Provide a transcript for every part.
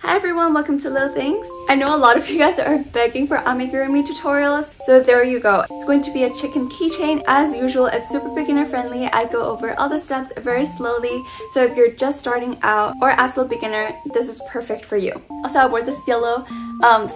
Hi everyone, welcome to Little Things. I know a lot of you guys are begging for amigurumi tutorials, so there you go. It's going to be a chicken keychain. As usual, it's super beginner friendly. I go over all the steps very slowly, so if you're just starting out or absolute beginner, this is perfect for you. Also, I wore this yellow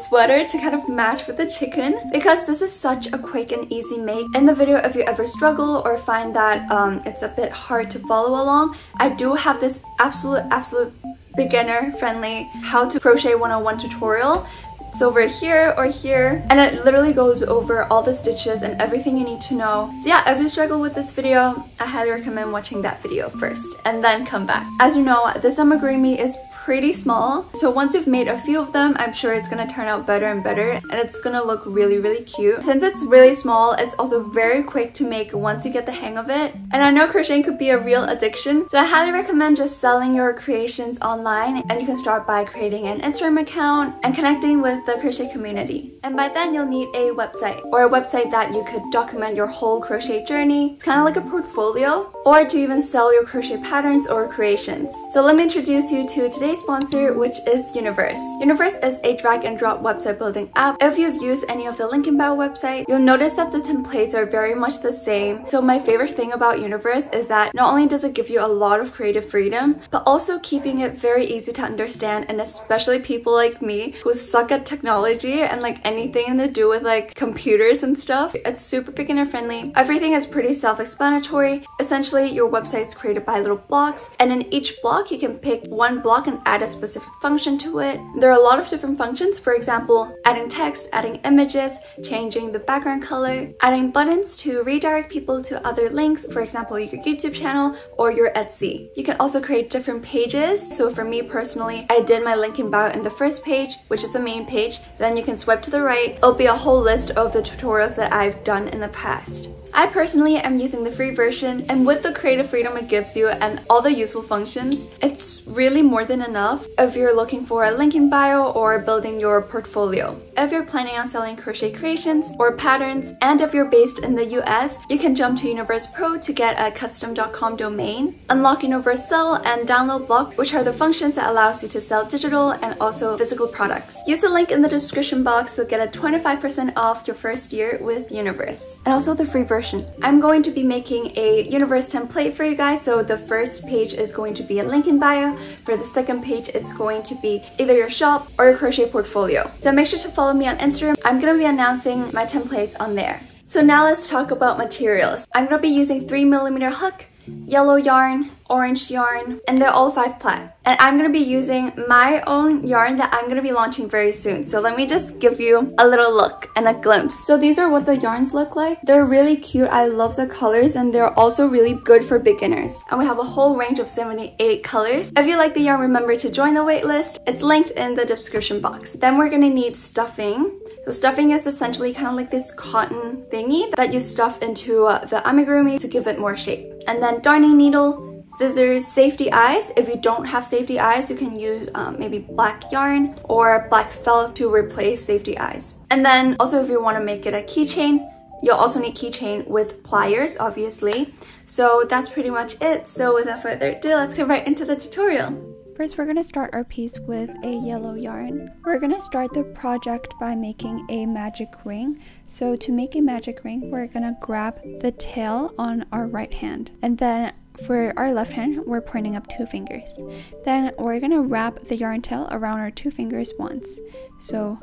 sweater to kind of match with the chicken because this is such a quick and easy make. In the video, if you ever struggle or find that it's a bit hard to follow along, I do have this absolute beginner friendly how to crochet 101 tutorial. It's over here or here, and it literally goes over all the stitches and everything you need to know. So yeah, if you struggle with this video, I highly recommend watching that video first and then come back. As you know, this amigurumi is pretty small, so once you've made a few of them, I'm sure it's gonna turn out better and better, and it's gonna look really cute. Since it's really small, it's also very quick to make once you get the hang of it. And I know crocheting could be a real addiction, so I highly recommend just selling your creations online, and you can start by creating an Instagram account and connecting with the crochet community. And by then you'll need a website, or a website that you could document your whole crochet journey. It's kind of like a portfolio, or to even sell your crochet patterns or creations. So let me introduce you to today's sponsor, which is Universe. Universe is a drag and drop website building app. If you've used any of the link in bio website, you'll notice that the templates are very much the same. So my favorite thing about Universe is that not only does it give you a lot of creative freedom, but also keeping it very easy to understand, and especially people like me who suck at technology and like anything to do with like computers and stuff. It's super beginner friendly. Everything is pretty self-explanatory. Essentially, your website is created by little blocks, and in each block you can pick one block and add a specific function to it. There are a lot of different functions, for example, adding text, adding images, changing the background color, adding buttons to redirect people to other links, for example, your YouTube channel or your Etsy. You can also create different pages. So for me personally, I did my link in bio in the first page, which is the main page. Then you can swipe to the right. It'll be a whole list of the tutorials that I've done in the past. I personally am using the free version, and with the creative freedom it gives you and all the useful functions, it's really more than enough if you're looking for a link in bio or building your portfolio. If you're planning on selling crochet creations or patterns, and if you're based in the US, you can jump to Universe Pro to get a custom.com domain, unlock Universe Sell and download block, which are the functions that allows you to sell digital and also physical products. Use the link in the description box to get a 25% off your first year with Universe. And also the free version. I'm going to be making a Universe template for you guys, so the first page is going to be a link in bio. For the second page, it's going to be either your shop or your crochet portfolio. So make sure to follow me on Instagram. I'm going to be announcing my templates on there. So now let's talk about materials. I'm going to be using 3mm hook, yellow yarn, orange yarn, and they're all 5 ply. And I'm going to be using my own yarn that I'm going to be launching very soon. So let me just give you a little look and a glimpse. So these are what the yarns look like. They're really cute. I love the colors, and they're also really good for beginners. And we have a whole range of 78 colors. If you like the yarn, remember to join the waitlist. It's linked in the description box. Then we're going to need stuffing. So stuffing is essentially kind of like this cotton thingy that you stuff into the amigurumi to give it more shape. And then darning needle, scissors, safety eyes. If you don't have safety eyes, you can use maybe black yarn or black felt to replace safety eyes. And then also if you want to make it a keychain, you'll also need keychain with pliers, obviously. So that's pretty much it. So without further ado, let's get right into the tutorial. First, we're going to start our piece with a yellow yarn. We're going to start the project by making a magic ring. So to make a magic ring, we're going to grab the tail on our right hand. And then for our left hand, we're pointing up 2 fingers. Then we're going to wrap the yarn tail around our 2 fingers once. So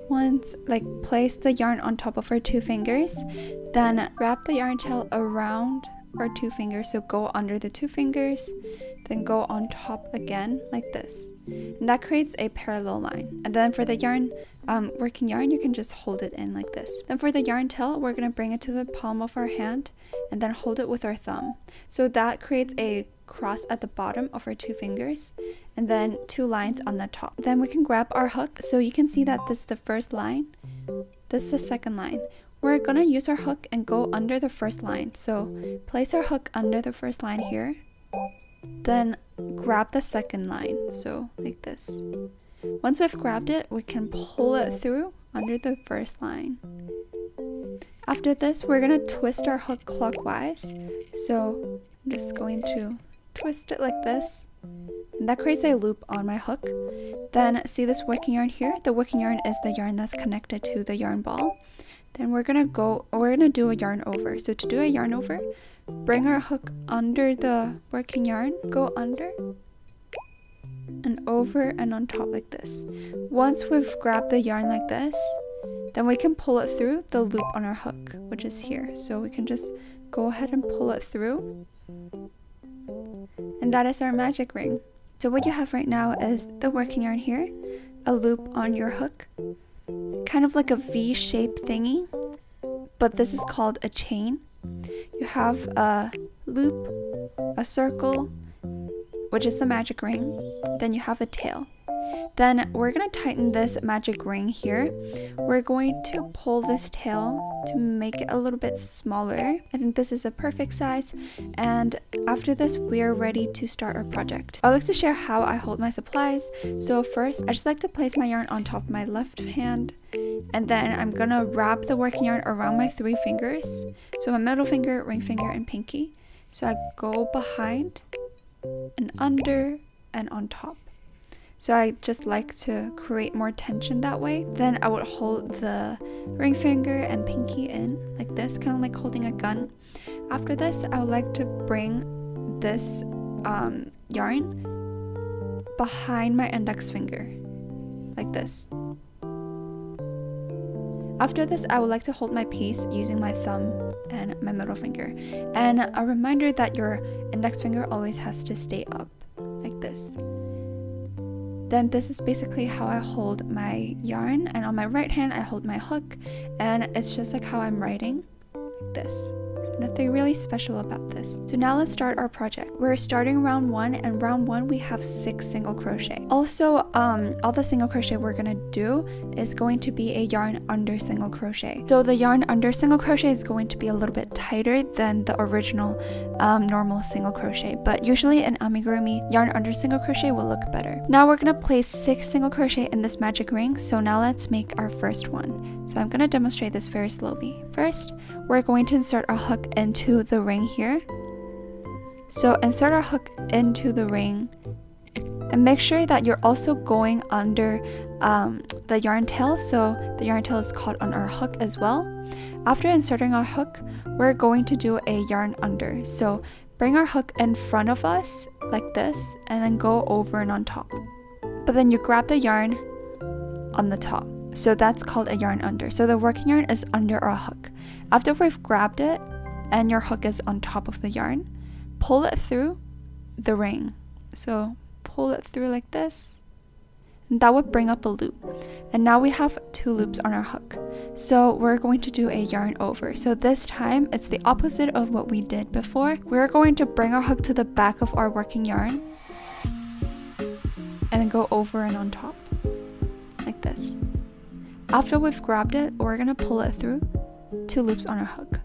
once, like place the yarn on top of our 2 fingers. Then wrap the yarn tail around our 2 fingers, so go under the 2 fingers, then go on top again like this, and that creates a parallel line. And then for the yarn, working yarn, you can just hold it in like this. Then for the yarn tail, we're going to bring it to the palm of our hand and then hold it with our thumb, so that creates a cross at the bottom of our 2 fingers and then 2 lines on the top. Then we can grab our hook, so you can see that this is the first line, this is the second line. We're gonna use our hook and go under the first line. So place our hook under the first line here, then grab the second line, so like this. Once we've grabbed it, we can pull it through under the first line. After this, we're gonna twist our hook clockwise. So I'm just going to twist it like this, And that creates a loop on my hook. Then see this working yarn here? The working yarn is the yarn that's connected to the yarn ball. Then we're gonna do a yarn over. So to do a yarn over, bring our hook under the working yarn, go under and over and on top like this. Once we've grabbed the yarn like this, then we can pull it through the loop on our hook, which is here. So we can just go ahead and pull it through. And that is our magic ring. So what you have right now is the working yarn here, a loop on your hook, kind of like a V-shaped thingy, but this is called a chain. You have a loop, a circle, which is the magic ring, then you have a tail. Then we're going to tighten this magic ring here. We're going to pull this tail to make it a little bit smaller. I think this is a perfect size, and after this we are ready to start our project. I'd like to share how I hold my supplies. So first, I just like to place my yarn on top of my left hand, and then I'm gonna wrap the working yarn around my 3 fingers. So my middle finger, ring finger, and pinky. So I go behind and under and on top. So I just like to create more tension that way. Then I would hold the ring finger and pinky in like this, kind of like holding a gun. After this, I would like to bring this yarn behind my index finger, like this. After this, I would like to hold my piece using my thumb and my middle finger. And a reminder that your index finger always has to stay up, like this. Then this is basically how I hold my yarn, and on my right hand I hold my hook, and it's just like how I'm writing, like this. So nothing really special about this. So now let's start our project. We're starting round 1, and round 1 we have 6 single crochet. Also, all the single crochet we're gonna do is going to be a yarn under single crochet. So the yarn under single crochet is going to be a little bit tighter than the original normal single crochet, but usually in amigurumi, yarn under single crochet will look better. Now we're gonna place 6 single crochet in this magic ring. So now let's make our first one. So I'm gonna demonstrate this very slowly. First, we're going to insert our hook into the ring here. So insert our hook into the ring, and make sure that you're also going under the yarn tail, so the yarn tail is caught on our hook as well. After inserting our hook, we're going to do a yarn under. So bring our hook in front of us like this, and then go over and on top. But then you grab the yarn on the top. So that's called a yarn under. So the working yarn is under our hook. After we've grabbed it and your hook is on top of the yarn, pull it through the ring. So pull it through like this, and that would bring up a loop. And now we have 2 loops on our hook. So we're going to do a yarn over. So this time it's the opposite of what we did before. We're going to bring our hook to the back of our working yarn and then go over and on top like this. After we've grabbed it, we're gonna pull it through 2 loops on our hook,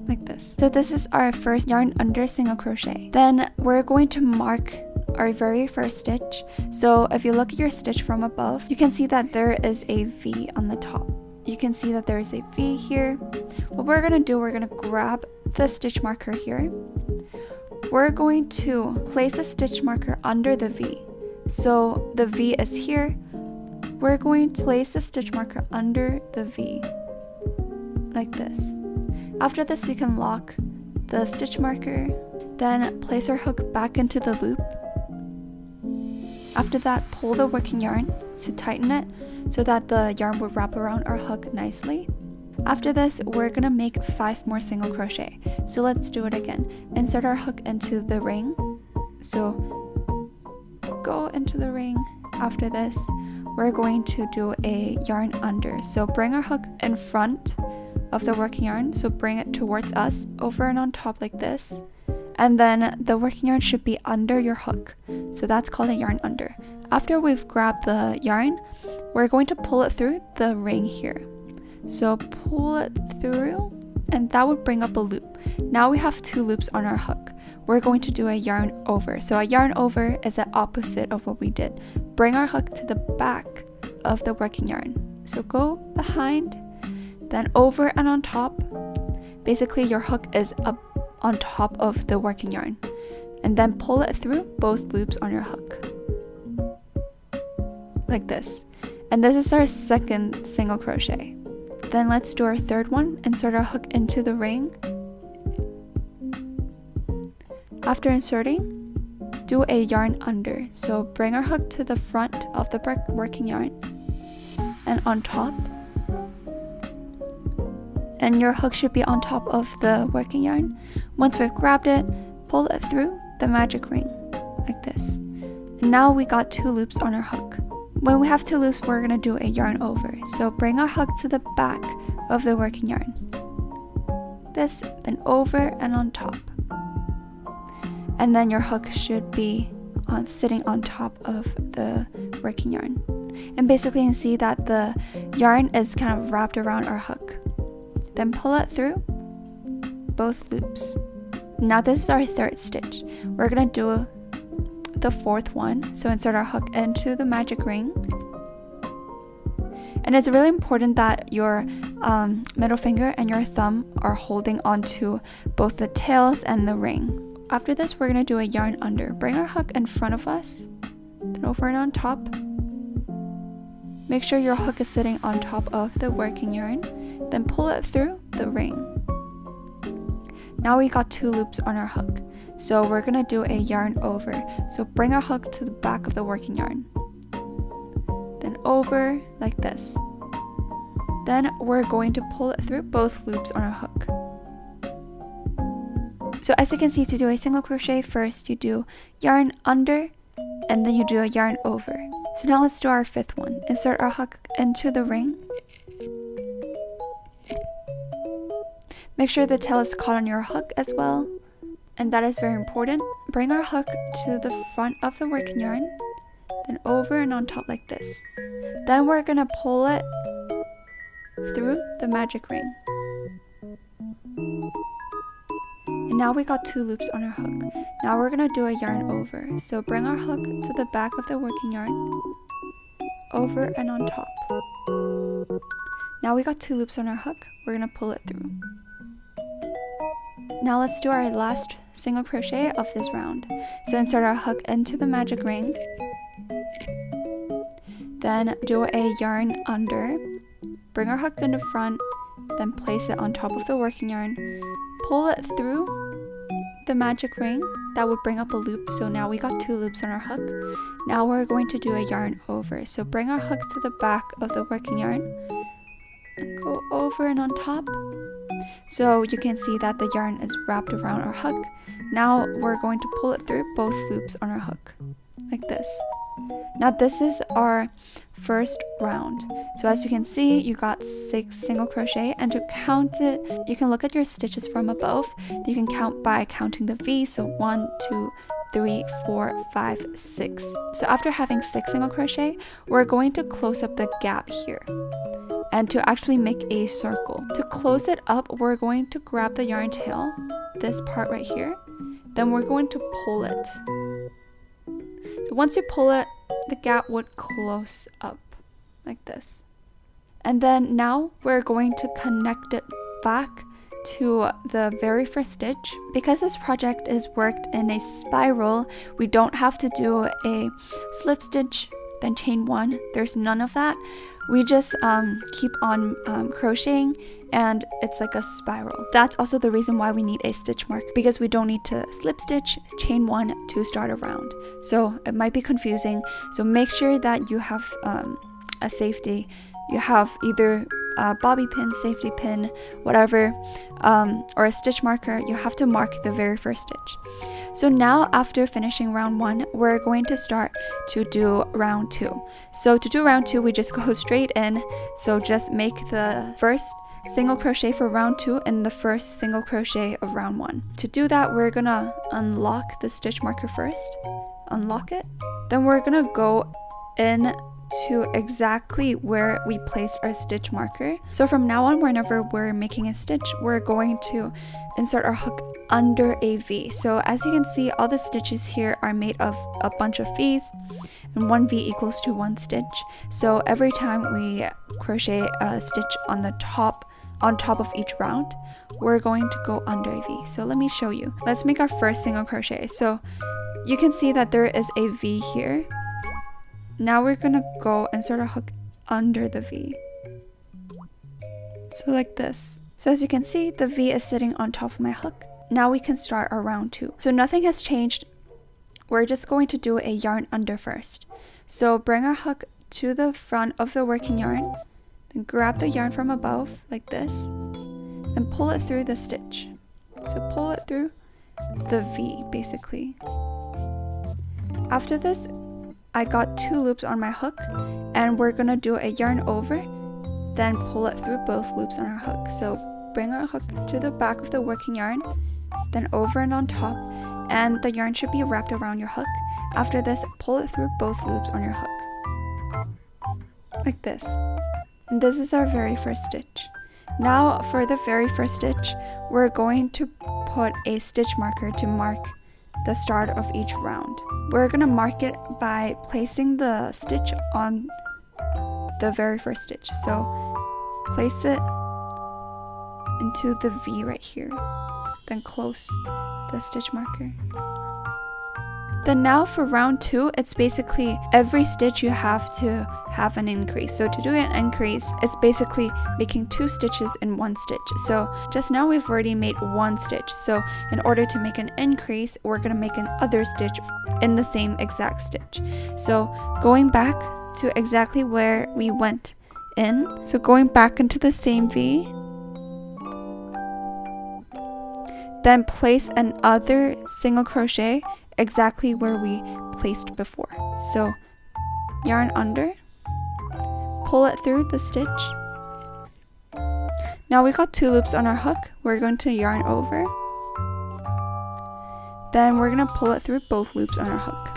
like this. So this is our first yarn under single crochet. Then we're going to mark our very first stitch. So if you look at your stitch from above, you can see that there is a V on the top. You can see that there is a V here. What we're gonna do, we're gonna grab the stitch marker here. We're going to place a stitch marker under the V. So the V is here. We're going to place a stitch marker under the V, like this. After this, you can lock the stitch marker, then place our hook back into the loop. After that, pull the working yarn to tighten it so that the yarn will wrap around our hook nicely. After this, we're gonna make 5 more single crochet. So let's do it again. Insert our hook into the ring. So go into the ring. After this, we're going to do a yarn under. So bring our hook in front of the working yarn. So bring it towards us, over and on top like this. And then the working yarn should be under your hook. So that's called a yarn under. After we've grabbed the yarn, we're going to pull it through the ring here. So pull it through, and that would bring up a loop. Now we have 2 loops on our hook. We're going to do a yarn over. So a yarn over is the opposite of what we did. Bring our hook to the back of the working yarn. So go behind, then over and on top. Basically your hook is up on top of the working yarn. and then pull it through both loops on your hook like this. And this is our second single crochet. Then let's do our third one. Insert our hook into the ring. After inserting, do a yarn under. So bring our hook to the front of the working yarn and on top, and your hook should be on top of the working yarn. Once we've grabbed it, pull it through the magic ring like this. And now we got 2 loops on our hook. When we have 2 loops, we're gonna do a yarn over. So bring our hook to the back of the working yarn, this, then over and on top, and then your hook should be sitting on top of the working yarn. And basically you can see that the yarn is kind of wrapped around our hook. Then pull it through both loops. Now this is our third stitch. We're gonna do the fourth one. So insert our hook into the magic ring. And it's really important that your middle finger and your thumb are holding onto both the tails and the ring. After this, we're gonna do a yarn under. Bring our hook in front of us, then over and on top. Make sure your hook is sitting on top of the working yarn, then pull it through the ring. Now we got 2 loops on our hook, so we're gonna do a yarn over. So bring our hook to the back of the working yarn, then over like this. Then we're going to pull it through both loops on our hook. So as you can see, to do a single crochet, first you do yarn under and then you do a yarn over. So now let's do our 5th one. Insert our hook into the ring. Make sure the tail is caught on your hook as well, and that is very important. Bring our hook to the front of the working yarn, then over and on top like this. Then we're gonna pull it through the magic ring. And now we got 2 loops on our hook. Now we're gonna do a yarn over. So bring our hook to the back of the working yarn, over and on top. Now we got 2 loops on our hook. We're gonna pull it through. Now let's do our last single crochet of this round. So insert our hook into the magic ring, then do a yarn under, bring our hook in the front, then place it on top of the working yarn, pull it through the magic ring. That would bring up a loop. So now we got 2 loops on our hook. Now we're going to do a yarn over. So bring our hook to the back of the working yarn and go over and on top. So you can see that the yarn is wrapped around our hook. Now we're going to pull it through both loops on our hook like this. Now this is our first round. So as you can see, you got 6 single crochet, and to count it, you can look at your stitches from above. You can count by counting the V. So 1, 2, 3, 4, 5, 6. So after having 6 single crochet, we're going to close up the gap here and to actually make a circle. To close it up, we're going to grab the yarn tail, this part right here, then we're going to pull it. So once you pull it, the gap would close up like this. And then now we're going to connect it back to the very first stitch. Because this project is worked in a spiral, we don't have to do a slip stitch, then chain 1. There's none of that. We just keep on crocheting, and it's like a spiral. That's also the reason why we need a stitch mark, because we don't need to slip stitch, chain 1 to start a round. So it might be confusing. So make sure that you have a safety. You have either a bobby pin, safety pin, whatever, or a stitch marker. You have to mark the very first stitch. So now after finishing round 1, we're going to start to do round 2. So to do round 2, we just go straight in. So just make the first single crochet for round 2 and the first single crochet of round 1. To do that, we're gonna unlock the stitch marker first, unlock it, then we're gonna go in to exactly where we placed our stitch marker. So from now on, whenever we're making a stitch, we're going to insert our hook under a V. So as you can see, all the stitches here are made of a bunch of V's, and 1 V equals to 1 stitch. So every time we crochet a stitch on the top on top of each round, we're going to go under a V. So let me show you. Let's make our first single crochet. So you can see that there is a V here. Now we're gonna go and sort of hook under the V. So like this. So as you can see, the V is sitting on top of my hook. Now we can start our round 2. So nothing has changed. We're just going to do a yarn under first. So bring our hook to the front of the working yarn, then grab the yarn from above like this, and pull it through the stitch. So pull it through the V basically. After this, I got 2 loops on my hook, and we're gonna do a yarn over, then pull it through both loops on our hook. So bring our hook to the back of the working yarn, then over and on top, and the yarn should be wrapped around your hook. After this, pull it through both loops on your hook. Like this. And this is our very first stitch. Now for the very first stitch, we're going to put a stitch marker to mark the start of each round. We're gonna mark it by placing the stitch on the very first stitch. So place it into the V right here, then close the stitch marker. Then now for round 2, it's basically every stitch you have to have an increase. So to do an increase, it's basically making 2 stitches in 1 stitch. So just now we've already made 1 stitch. So in order to make an increase, we're gonna make another stitch in the same exact stitch. So going back to exactly where we went in. So going back into the same V, then place another single crochet exactly where we placed before. So yarn under, pull it through the stitch. Now we got 2 loops on our hook. We're going to yarn over, then we're going to pull it through both loops on our hook.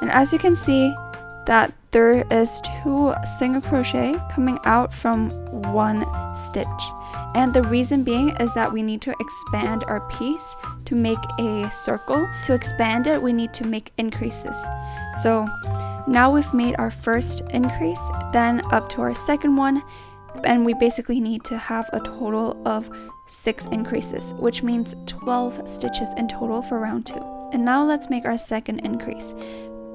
And as you can see that there is 2 single crochet coming out from 1 stitch. And the reason being is that we need to expand our piece to make a circle. To expand it, we need to make increases. So now we've made our first increase, then up to our second one, and we basically need to have a total of 6 increases, which means 12 stitches in total for round 2. And now let's make our second increase.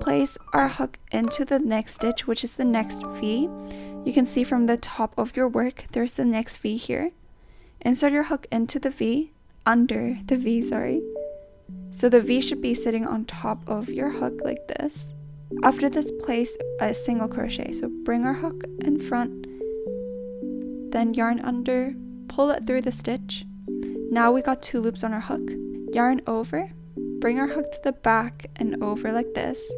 Place our hook into the next stitch, which is the next V. You can see from the top of your work, there's the next V here. Insert your hook into the V, under the V, sorry. So the V should be sitting on top of your hook like this. After this, place a single crochet. So bring our hook in front, then yarn under, pull it through the stitch. Now we got 2 loops on our hook. Yarn over, bring our hook to the back and over like this,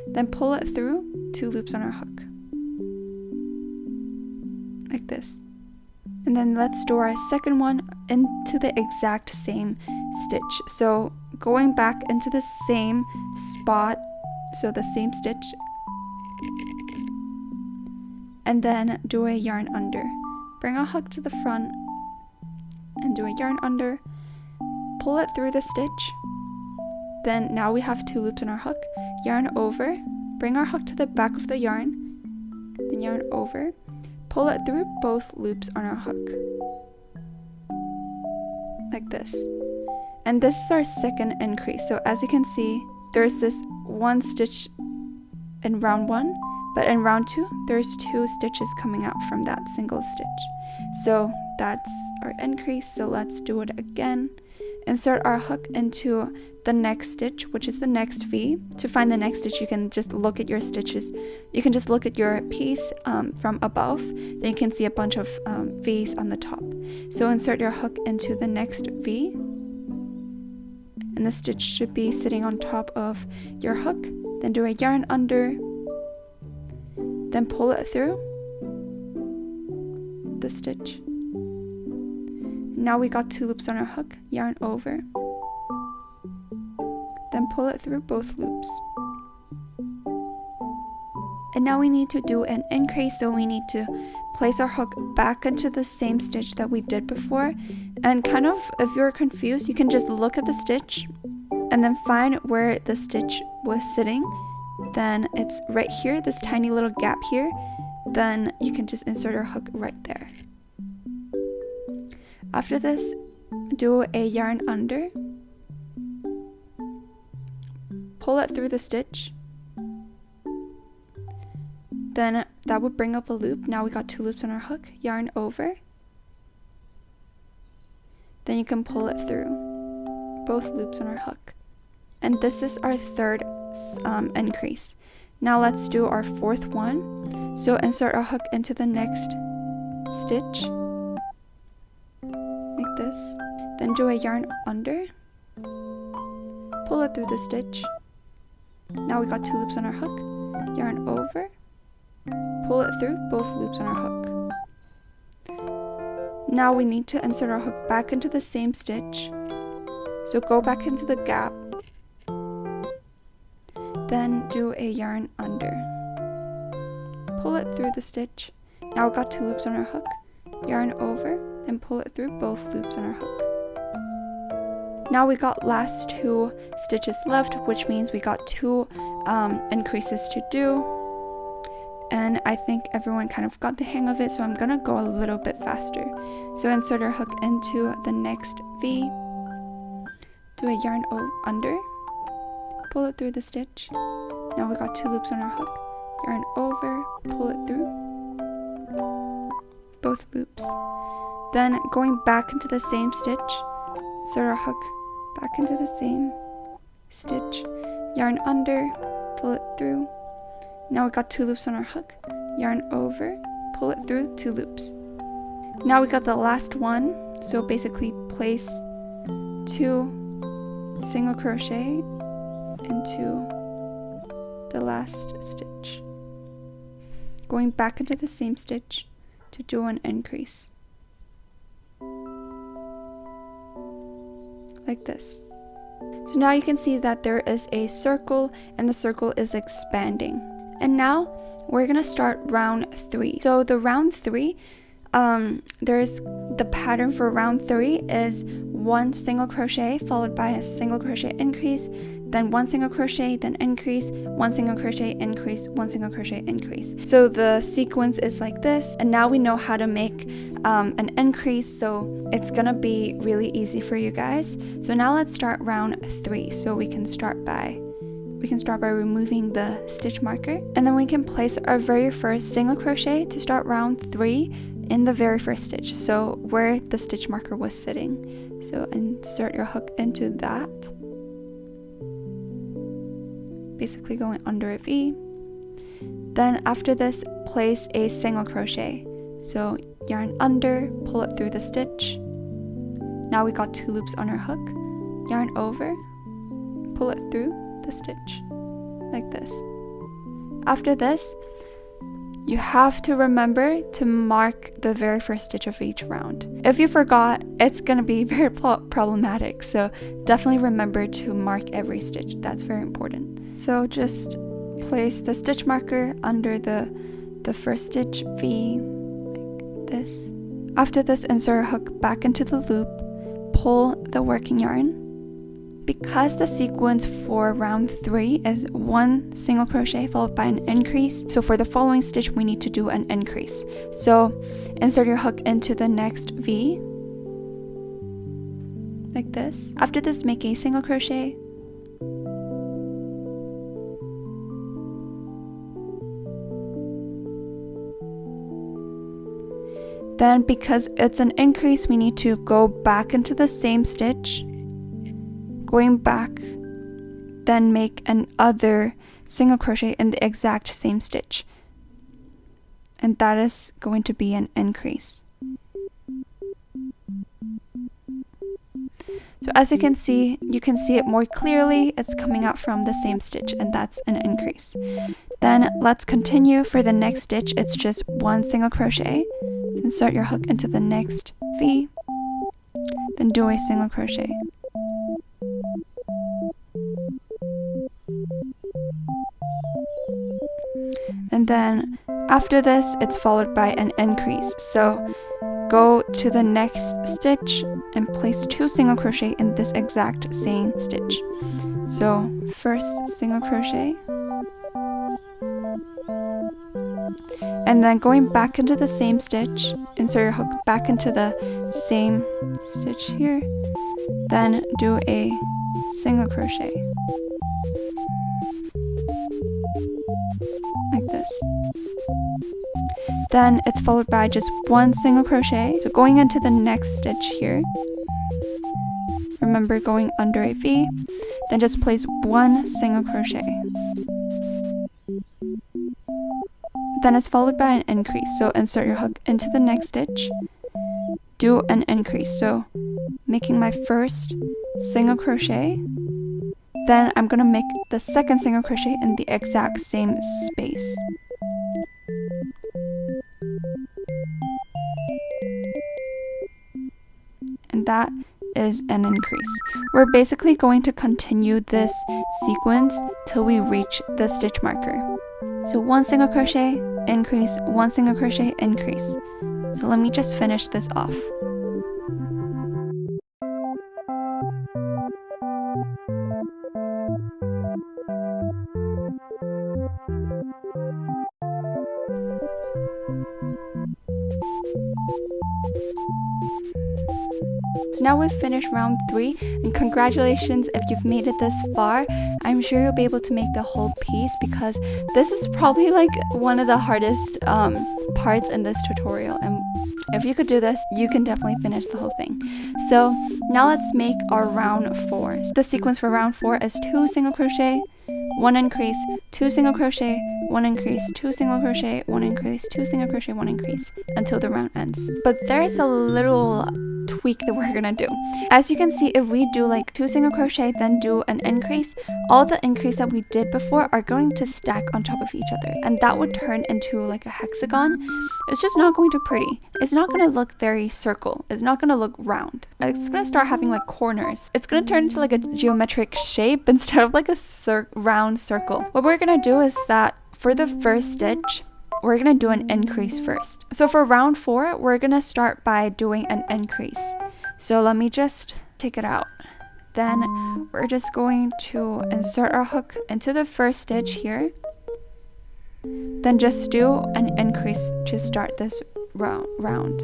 then pull it through 2 loops on our hook. Like this. And then let's do our second one into the exact same stitch. So going back into the same spot, so the same stitch, and then do a yarn under. Bring a hook to the front and do a yarn under, pull it through the stitch. Then now we have 2 loops on our hook. Yarn over, bring our hook to the back of the yarn, then yarn over, pull it through both loops on our hook. Like this. And this is our second increase. So as you can see, there's this 1 stitch in round 1, but in round 2, there's 2 stitches coming out from that single stitch. So that's our increase. So let's do it again. Insert our hook into the next stitch, which is the next V. To find the next stitch, you can just look at your stitches. You can just look at your piece from above. Then you can see a bunch of V's on the top. So insert your hook into the next V, and the stitch should be sitting on top of your hook. Then do a yarn under, then pull it through the stitch. Now we got 2 loops on our hook. Yarn over, then pull it through both loops. And now we need to do an increase, so we need to place our hook back into the same stitch that we did before. And kind of, if you're confused, you can just look at the stitch and then find where the stitch was sitting. Then it's right here, this tiny little gap here. Then you can just insert your hook right there. After this, do a yarn under, pull it through the stitch, then that would bring up a loop. Now we got 2 loops on our hook, yarn over, then you can pull it through both loops on our hook. And this is our 3rd increase. Now let's do our 4th one. So insert our hook into the next stitch, like this, then do a yarn under, pull it through the stitch. Now we got 2 loops on our hook, yarn over, pull it through both loops on our hook. Now we need to insert our hook back into the same stitch. So go back into the gap, then do a yarn under, pull it through the stitch. Now we got 2 loops on our hook, yarn over, then pull it through both loops on our hook. Now we got last 2 stitches left, which means we got 2 increases to do. And I think everyone kind of got the hang of it, so I'm gonna go a little bit faster. So insert our hook into the next V, do a yarn under, pull it through the stitch. Now we got 2 loops on our hook, yarn over, pull it through both loops. Then going back into the same stitch, insert our hook back into the same stitch, yarn under, pull it through. Now we got 2 loops on our hook, yarn over, pull it through 2 loops. Now we got the last one, so basically place 2 single crochet into the last stitch, going back into the same stitch to do an increase, like this. So now you can see that there is a circle and the circle is expanding. And now we're gonna start round 3. So the round 3, there's the pattern for round 3 is 1 single crochet followed by a single crochet increase, then 1 single crochet, then increase, 1 single crochet increase, 1 single crochet increase. So the sequence is like this, and now we know how to make an increase, so it's gonna be really easy for you guys. So now let's start round 3. So we can start by removing the stitch marker, and then we can place our very first single crochet to start round 3 in the very first stitch, so where the stitch marker was sitting. So insert your hook into that, basically going under a V. Then after this, place a single crochet. So yarn under, pull it through the stitch. Now we got 2 loops on our hook, yarn over, pull it through the stitch, like this. After this, you have to remember to mark the very first stitch of each round. If you forgot, it's gonna be very problematic, so definitely remember to mark every stitch. That's very important. So just place the stitch marker under the first stitch V, like this. After this, insert a hook back into the loop, pull the working yarn. Because the sequence for round 3 is 1 single crochet followed by an increase, so for the following stitch we need to do an increase. So insert your hook into the next V, like this. After this, make a single crochet, then because it's an increase, we need to go back into the same stitch, going back, then make another single crochet in the exact same stitch, and that is going to be an increase. So as you can see it more clearly. It's coming out from the same stitch, and that's an increase. Then let's continue. For the next stitch, it's just 1 single crochet. So insert your hook into the next V, then do a single crochet. And then after this, it's followed by an increase. So go to the next stitch and place 2 single crochet in this exact same stitch. So first single crochet, and then going back into the same stitch, insert your hook back into the same stitch here, then do a single crochet like this. Then it's followed by just one single crochet. So going into the next stitch here, remember going under a V, then just place one single crochet. Then it's followed by an increase. So insert your hook into the next stitch, do an increase. So making my first single crochet, then I'm gonna make the second single crochet in the exact same space. And that is an increase. We're basically going to continue this sequence till we reach the stitch marker. So one single crochet, increase, one single crochet, increase. So let me just finish this off. So now we've finished round 3, and congratulations if you've made it this far. I'm sure you'll be able to make the whole piece because this is probably like one of the hardest parts in this tutorial, and if you could do this, you can definitely finish the whole thing. So now let's make our round 4. So the sequence for round 4 is 2 single crochet, 1 increase, 2 single crochet, 1 increase, 2 single crochet, 1 increase, 2 single crochet, 1 increase until the round ends. But there's a little tweak that we're gonna do. As you can see, if we do like 2 single crochet then do an increase, all the increase that we did before are going to stack on top of each other, and that would turn into like a hexagon. It's just not going to pretty. It's not going to look very circle. It's not going to look round. It's going to start having like corners. It's going to turn into like a geometric shape instead of like a round circle. What we're going to do is that for the first stitch, we're going to do an increase first. So for round 4, we're going to start by doing an increase. So let me just take it out. Then we're just going to insert our hook into the first stitch here. Then just do an increase to start this round.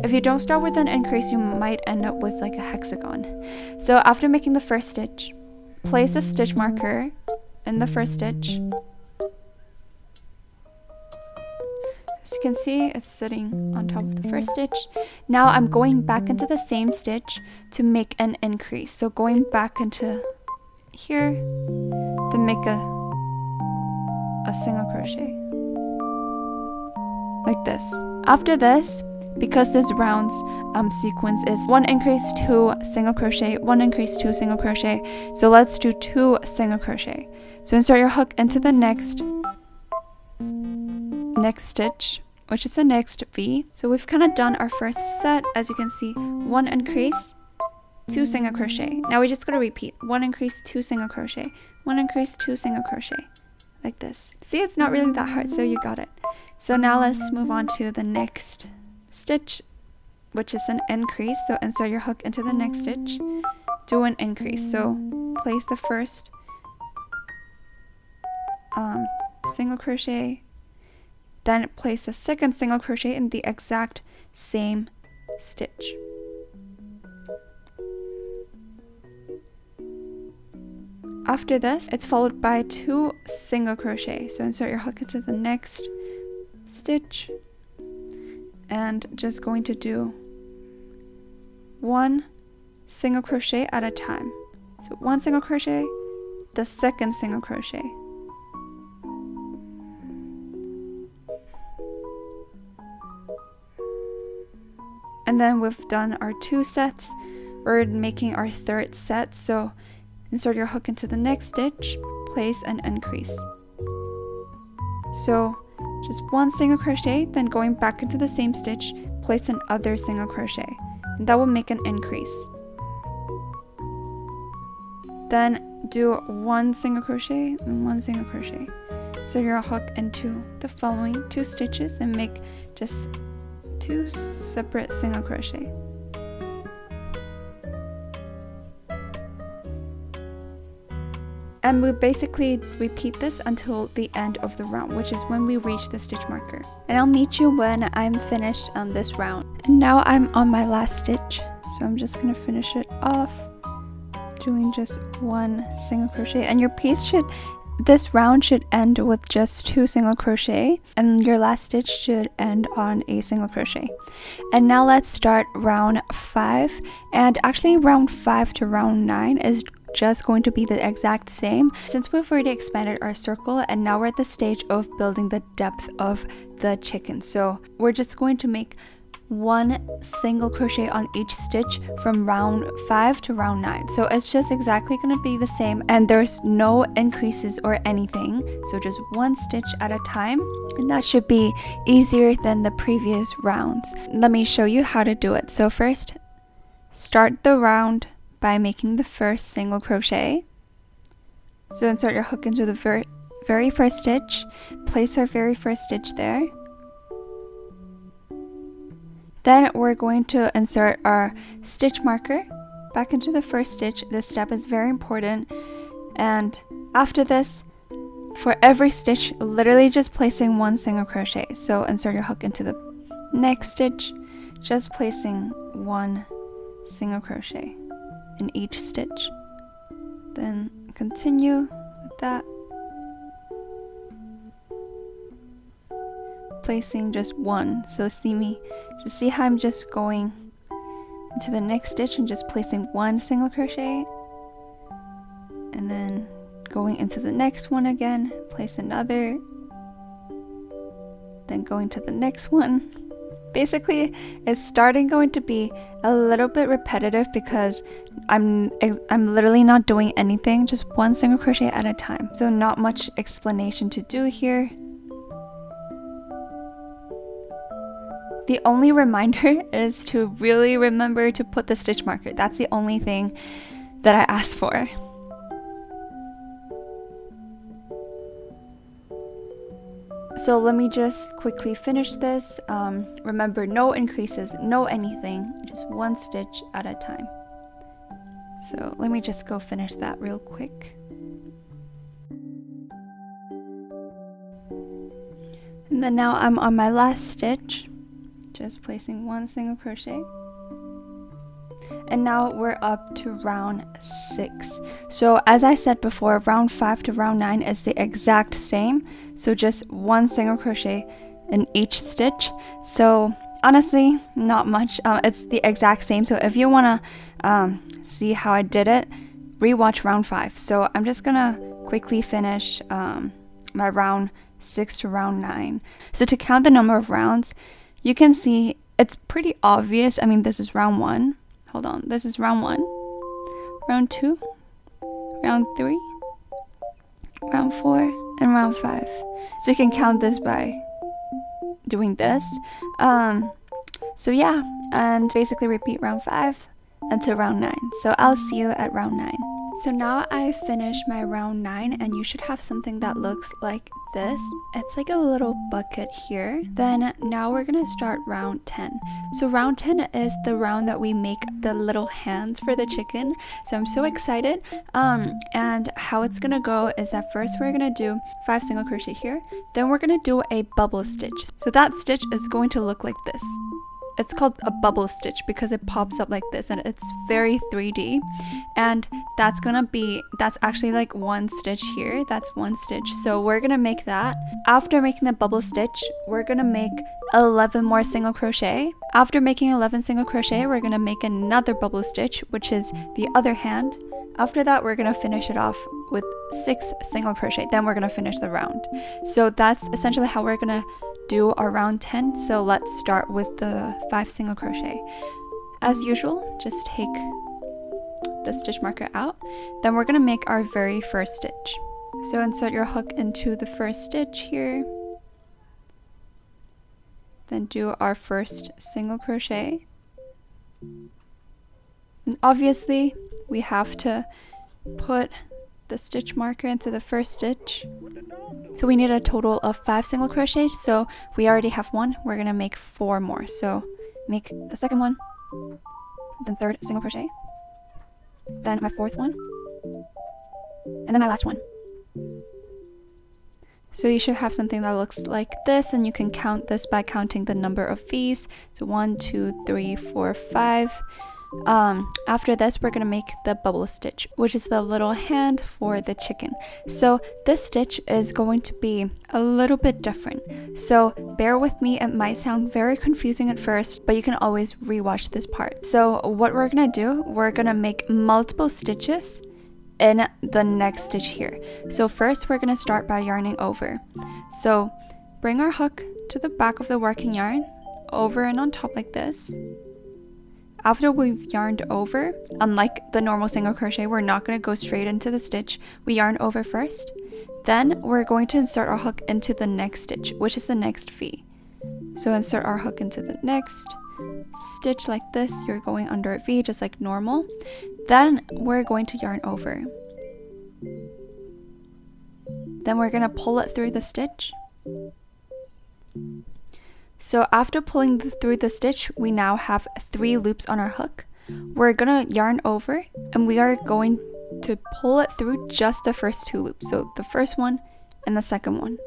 If you don't start with an increase, you might end up with like a hexagon. So after making the first stitch, place a stitch marker in the first stitch. As you can see, it's sitting on top of the first stitch. Now I'm going back into the same stitch to make an increase. So going back into here, then make a single crochet like this. After this, because this round's sequence is 1 increase, 2 single crochet, 1 increase, 2 single crochet, so let's do 2 single crochet. So insert your hook into the next stitch, which is the next V. So we've kind of done our first set. As you can see, 1 increase, 2 single crochet. Now we just gotta repeat 1 increase, 2 single crochet, 1 increase, 2 single crochet, like this. See, it's not really that hard, so you got it. So now let's move on to the next stitch, which is an increase. So insert your hook into the next stitch, do an increase. So place the first single crochet, then place a second single crochet in the exact same stitch. After this, it's followed by 2 single crochet. So insert your hook into the next stitch and just going to do 1 single crochet at a time. So 1 single crochet, the second single crochet. And then we've done our 2 sets. We're making our 3rd set. So insert your hook into the next stitch, place an increase. So just 1 single crochet, then going back into the same stitch, place another single crochet, and that will make an increase. Then do 1 single crochet and 1 single crochet. So your hook into the following 2 stitches and make just 2 separate single crochet. And we basically repeat this until the end of the round, which is when we reach the stitch marker. And I'll meet you when I'm finished on this round. And now I'm on my last stitch, so I'm just gonna finish it off doing just 1 single crochet. And your piece this round should end with just 2 single crochet, and your last stitch should end on a single crochet. And now let's start round 5. And actually round 5 to round 9 is just going to be the exact same, since we've already expanded our circle, and now we're at the stage of building the depth of the chicken. So we're just going to make 1 single crochet on each stitch from round 5 to round 9. So it's just exactly going to be the same, and there's no increases or anything, so just 1 stitch at a time, and that should be easier than the previous rounds. Let me show you how to do it. So first, start the round by making the first single crochet. So insert your hook into the very first stitch, place our very first stitch there. Then we're going to insert our stitch marker back into the first stitch. This step is very important. And after this, for every stitch, literally just placing 1 single crochet. So insert your hook into the next stitch, just placing 1 single crochet in each stitch. Then continue with that, placing just 1. So see how I'm just going into the next stitch and just placing 1 single crochet, and then going into the next one again, place another, then going to the next one. Basically, it's going to be a little bit repetitive because I'm literally not doing anything, just 1 single crochet at a time. So not much explanation to do here. The only reminder is to really remember to put the stitch marker. That's the only thing that I asked for. So let me just quickly finish this. Remember, no increases, no anything, just 1 stitch at a time. So let me just go finish that real quick. And then now I'm on my last stitch, just placing 1 single crochet. And now we're up to round 6. So as I said before, round 5 to round 9 is the exact same. So just 1 single crochet in each stitch. So honestly, not much. It's the exact same. So if you want to see how I did it, rewatch round 5. So I'm just gonna quickly finish my round 6 to round 9. So to count the number of rounds, you can see it's pretty obvious. I mean, this is round 1. Hold on, this is round 1, round 2, round 3, round 4, and round 5. So you can count this by doing this. So yeah, and basically repeat round 5 until round 9. So I'll see you at round 9. So now I've finished my round 9, and you should have something that looks like this. It's like a little bucket here. Then now we're gonna start round 10. So round 10 is the round that we make the little hands for the chicken. So I'm so excited. And how it's gonna go is that first we're gonna do 5 single crochet here. Then we're gonna do a bubble stitch. So that stitch is going to look like this. It's called a bubble stitch because it pops up like this, and it's very 3D. And that's actually like 1 stitch here. That's 1 stitch. So we're gonna make that. After making the bubble stitch, we're gonna make 11 more single crochet. After making 11 single crochet, we're gonna make another bubble stitch, which is the other hand. After that, we're gonna finish it off with 6 single crochet. Then we're gonna finish the round. So that's essentially how we're gonna do our round 10. So let's start with the 5 single crochet. As usual, just take the stitch marker out. Then we're gonna make our very first stitch. So insert your hook into the first stitch here. Then do our first single crochet. And obviously, we have to put the stitch marker into the first stitch. So we need a total of 5 single crochets. So we already have 1. We're gonna make 4 more. So make the second one, then 3rd single crochet, then my 4th one, And then my last one. So you should have something that looks like this, and you can count this by counting the number of V's. So 1, 2, 3, 4, 5. After this, we're gonna make the bubble stitch, which is the little hand for the chicken. So this stitch is going to be a little bit different. So bear with me, it might sound very confusing at first, but you can always rewatch this part. So what we're gonna do, we're gonna make multiple stitches in the next stitch here. So first we're gonna start by yarning over. So bring our hook to the back of the working yarn, over and on top like this. After we've yarned over, unlike the normal single crochet, we're not going to go straight into the stitch. We yarn over first. Then we're going to insert our hook into the next stitch, which is the next V. So insert our hook into the next stitch like this. You're going under a V just like normal. Then we're going to yarn over. Then we're going to pull it through the stitch. So after pulling through the stitch, we now have 3 loops on our hook. We're gonna yarn over, and we are going to pull it through just the first 2 loops. So the first one and the second one.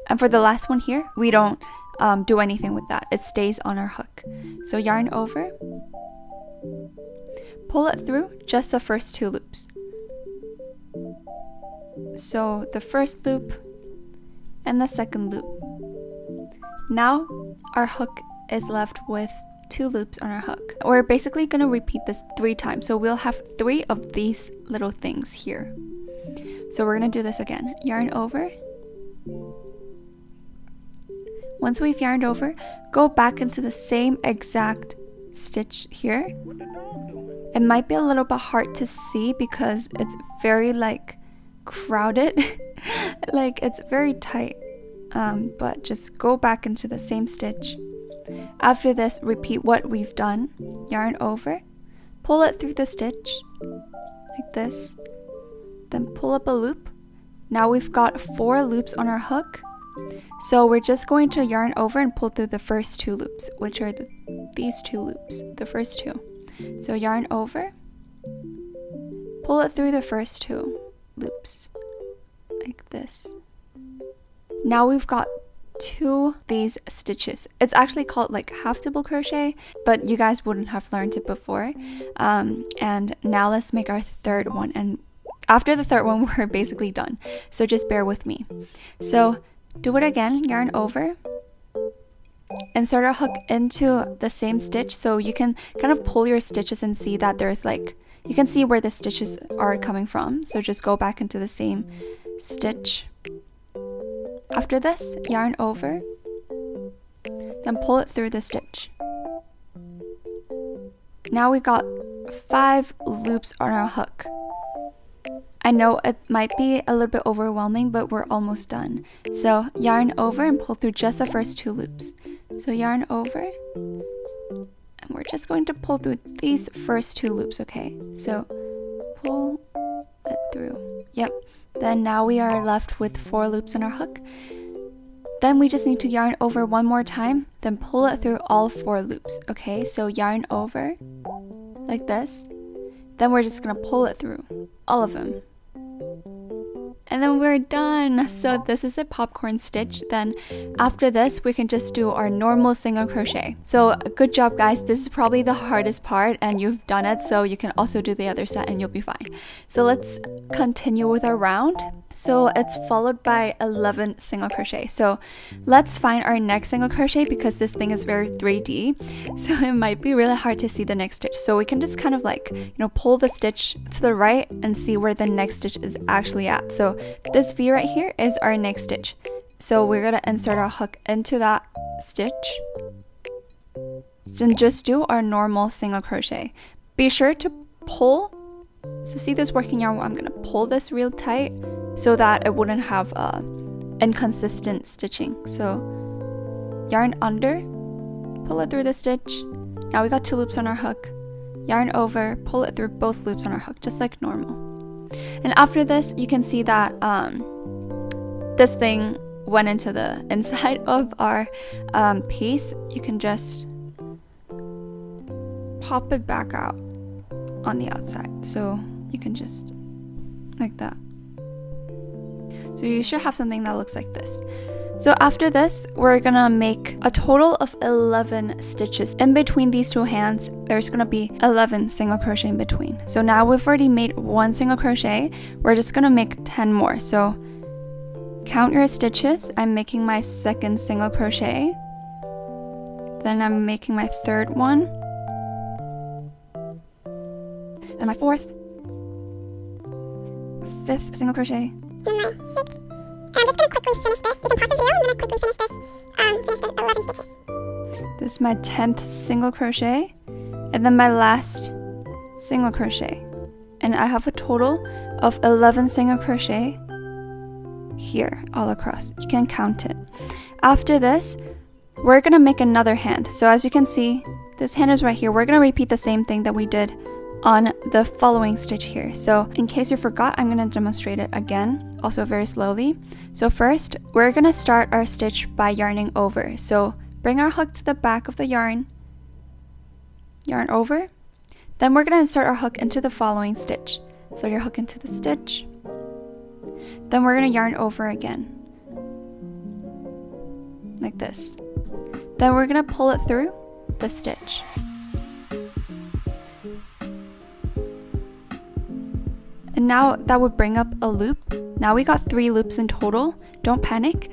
And for the last one here, we don't do anything with that. It stays on our hook. So yarn over, pull it through just the first 2 loops. So the first loop and the second loop. Now our hook is left with 2 loops on our hook. We're basically going to repeat this 3 times. So we'll have 3 of these little things here. So we're going to do this again. Yarn over. Once we've yarned over, go back into the same exact stitch here. It might be a little bit hard to see because it's very like crowded. Like it's very tight. But just go back into the same stitch. After this, repeat what we've done. Yarn over, pull it through the stitch like this, then pull up a loop. Now we've got 4 loops on our hook. So we're just going to yarn over and pull through the first 2 loops, which are these 2 loops, the first 2. So yarn over, pull it through the first 2 loops like this. Now we've got 2 these stitches. It's actually called like half double crochet, but you guys wouldn't have learned it before. And now let's make our 3rd one, and after the 3rd one we're basically done, so just bear with me. So do it again, yarn over, insert our hook into the same stitch, so you can kind of pull your stitches and see that there's like, you can see where the stitches are coming from. So just go back into the same stitch. After this, yarn over, then pull it through the stitch. Now we got 5 loops on our hook. I know it might be a little bit overwhelming, but we're almost done. So yarn over and pull through just the first 2 loops. So yarn over, and we're just going to pull through these first 2 loops, okay? So pull it through. Yep. Then now we are left with 4 loops on our hook. Then we just need to yarn over one more time, then pull it through all 4 loops, okay? So yarn over like this. Then we're just gonna pull it through all of them. And then we're done. So this is a popcorn stitch. Then after this, we can just do our normal single crochet. So good job, guys. This is probably the hardest part and you've done it. So you can also do the other set and you'll be fine. So let's continue with our round. So it's followed by 11 single crochet. So let's find our next single crochet because this thing is very 3D. So it might be really hard to see the next stitch. So we can just kind of like, pull the stitch to the right and see where the next stitch is actually at. So this V right here is our next stitch. So we're gonna insert our hook into that stitch and just do our normal single crochet. Be sure to pull. So see this working yarn, I'm gonna pull this real tight so that it wouldn't have inconsistent stitching. So yarn under, pull it through the stitch. Now we got 2 loops on our hook. Yarn over, pull it through both loops on our hook, just like normal. And after this, you can see that this thing went into the inside of our piece. You can just pop it back out on the outside. So you can just like that. So you should have something that looks like this. So after this, we're gonna make a total of 11 stitches. In between these two hands, there's gonna be 11 single crochet in between. So now we've already made 1 single crochet. We're just gonna make 10 more. So count your stitches. I'm making my 2nd single crochet. Then I'm making my 3rd one. Then my 4th. 5th single crochet. And my 6th. I'm just going to quickly finish this. You can pause the video and then I quickly finish this. Finish the 11 stitches. This is my 10th single crochet. And then my last single crochet. And I have a total of 11 single crochet here all across. You can count it. After this, we're going to make another hand. So as you can see, this hand is right here. We're going to repeat the same thing that we did on the following stitch here. So in case you forgot, I'm going to demonstrate it again, also very slowly. So first, we're going to start our stitch by yarning over. So bring our hook to the back of the yarn over. Then we're going to insert our hook into the following stitch. So your hook into the stitch. Then we're going to yarn over again, like this. Then we're going to pull it through the stitch. And now that would bring up a loop. Now we got 3 loops in total. Don't panic.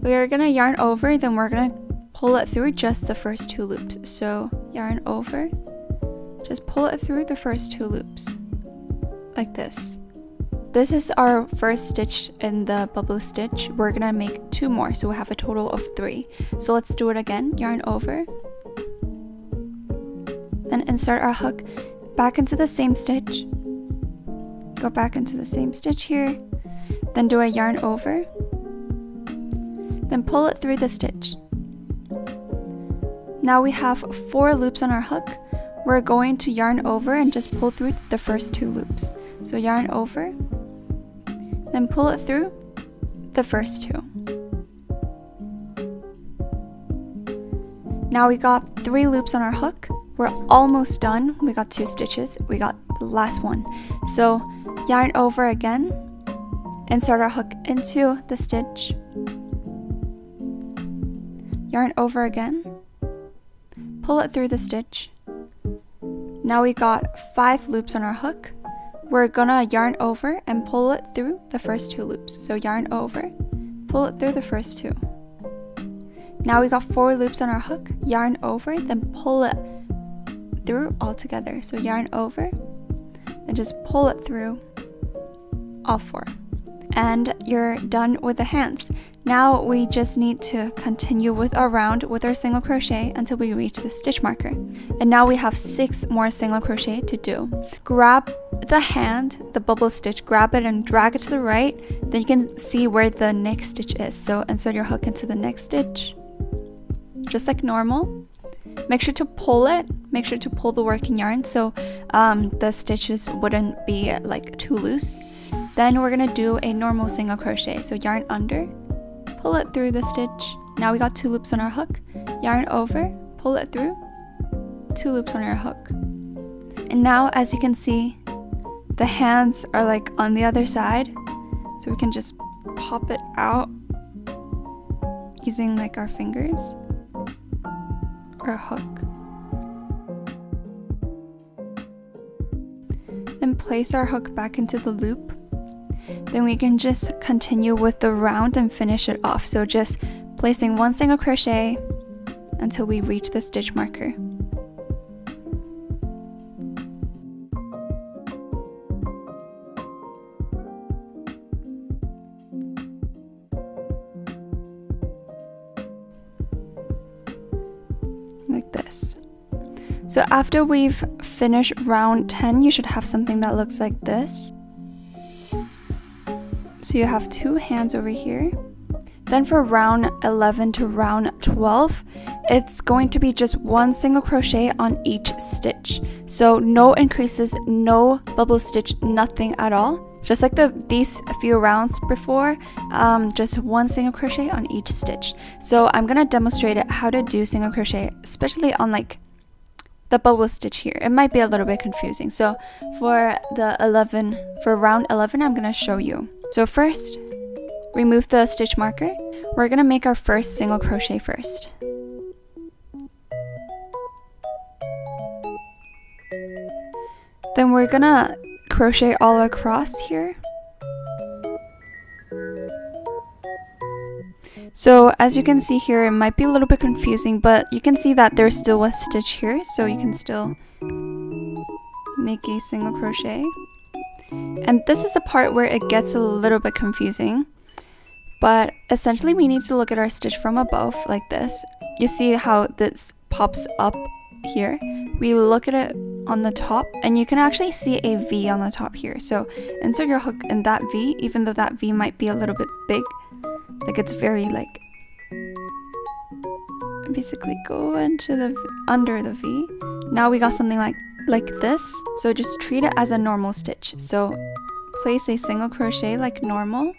We're going to yarn over, then we're going to pull it through just the first 2 loops. So yarn over, just pull it through the first 2 loops, like this. This is our first stitch in the bubble stitch. We're going to make 2 more, so we have a total of 3. So let's do it again. Yarn over, then insert our hook back into the same stitch. Go back into the same stitch here, then do a yarn over, then pull it through the stitch. Now we have 4 loops on our hook. We're going to yarn over and just pull through the first 2 loops. So yarn over, then pull it through the first 2. Now we got 3 loops on our hook. We're almost done. We got 2 stitches. We got the last one. So yarn over again, insert our hook into the stitch, yarn over again, pull it through the stitch. Now we got 5 loops on our hook. We're gonna yarn over and pull it through the first 2 loops. So yarn over, pull it through the first 2. Now we got 4 loops on our hook, yarn over, then pull it through all together. So yarn over, and just pull it through all 4. And you're done with the hands. Now we just need to continue with our round with our single crochet until we reach the stitch marker. And now we have 6 more single crochet to do. Grab the hand, the bubble stitch, grab it and drag it to the right. Then you can see where the next stitch is. So insert your hook into the next stitch, just like normal. Make sure to pull it. Make sure to pull the working yarn so the stitches wouldn't be like too loose. Then we're gonna do a normal single crochet. So yarn under, pull it through the stitch. Now we got 2 loops on our hook. Yarn over, pull it through, 2 loops on our hook. And now, as you can see, the hands are like on the other side. So we can just pop it out using like our fingers or a hook. Then place our hook back into the loop. Then we can just continue with the round and finish it off. So just placing 1 single crochet until we reach the stitch marker. Like this. So after we've finished round 10, you should have something that looks like this. So you have 2 hands over here. Then for round 11 to round 12, it's going to be just 1 single crochet on each stitch. So no increases, no bubble stitch, nothing at all. Just like these few rounds before, just 1 single crochet on each stitch. So I'm gonna demonstrate how to do single crochet, especially on like the bubble stitch here. It might be a little bit confusing. So for round 11, I'm gonna show you. So first, remove the stitch marker. We're gonna make our first single crochet first. Then we're gonna crochet all across here. So as you can see here, it might be a little bit confusing, but you can see that there's still a stitch here, so you can still make a single crochet. And this is the part where it gets a little bit confusing, but essentially we need to look at our stitch from above like this. You see how this pops up here? We look at it on the top, and you can actually see a V on the top here. So insert your hook in that V, even though that V might be a little bit big. Like it's very like, basically go into the under the V. Now we got something like this. So just treat it as a normal stitch. So place a single crochet like normal,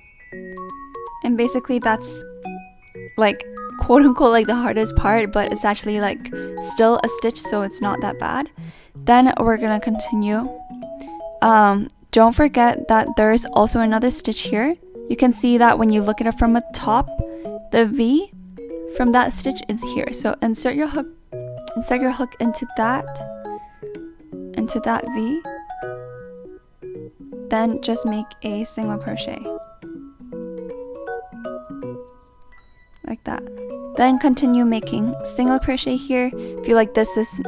and basically that's like quote unquote like the hardest part, but it's actually like still a stitch, so it's not that bad. Then we're gonna continue. Don't forget that there's also another stitch here. You can see that when you look at it from the top, the V from that stitch is here. So insert your hook into that V. Then just make a single crochet. Like that. Then continue making single crochet here. Feel like this is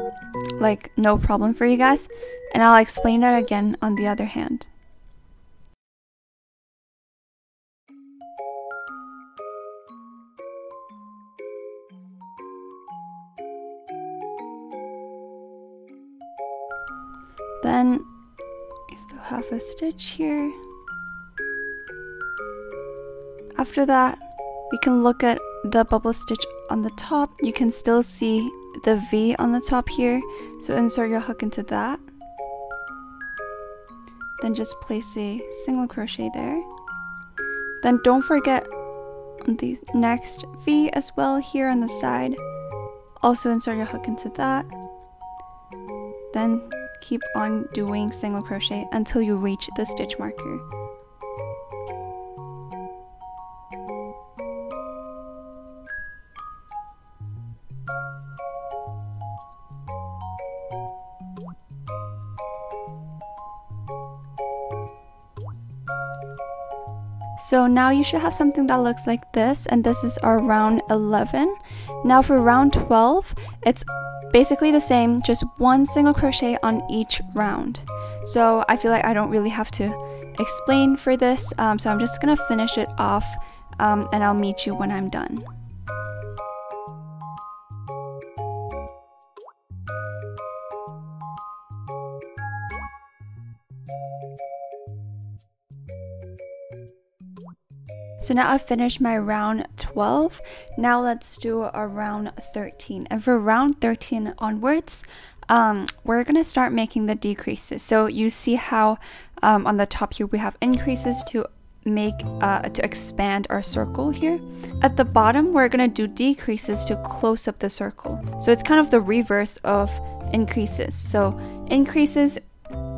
like no problem for you guys, and I'll explain that again on the other hand. Then we still have a stitch here. After that, we can look at the bubble stitch on the top. You can still see the V on the top here, so insert your hook into that. Then just place a single crochet there. Then don't forget on the next V as well here on the side. Also insert your hook into that. Then keep on doing single crochet until you reach the stitch marker. So now you should have something that looks like this, and this is our round 11. Now for round 12, it's basically the same, just one single crochet on each round. So I feel like I don't really have to explain for this, so I'm just gonna finish it off, and I'll meet you when I'm done. So now I've finished my round 12. Now let's do a round 13. And for round 13 onwards, we're gonna start making the decreases. So you see how on the top here we have increases to make to expand our circle here. At the bottom, we're gonna do decreases to close up the circle. So it's kind of the reverse of increases. So increases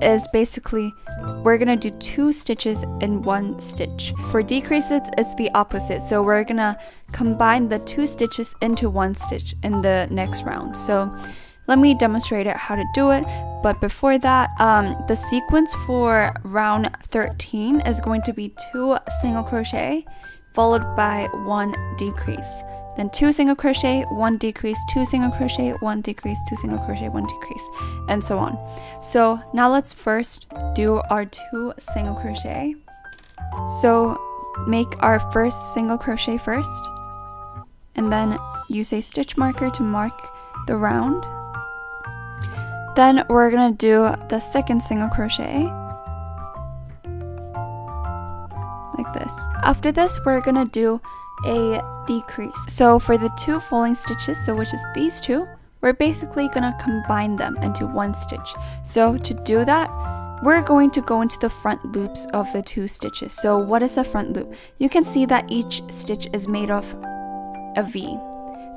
is basically we're gonna do 2 stitches in 1 stitch. For decreases, it's the opposite. So we're gonna combine the 2 stitches into 1 stitch in the next round. So let me demonstrate it how to do it. But before that, the sequence for round 13 is going to be 2 single crochet followed by 1 decrease. Then 2 single crochet, 1 decrease, 2 single crochet, 1 decrease, 2 single crochet, 1 decrease, and so on. So now let's first do our 2 single crochet. So make our first single crochet first, and then use a stitch marker to mark the round. Then we're gonna do the second single crochet like this. After this, we're gonna do a decrease. So for the 2 falling stitches, so which is these 2, we're basically gonna combine them into 1 stitch. So to do that, we're going to go into the front loops of the 2 stitches. So what is the front loop? You can see that each stitch is made of a V.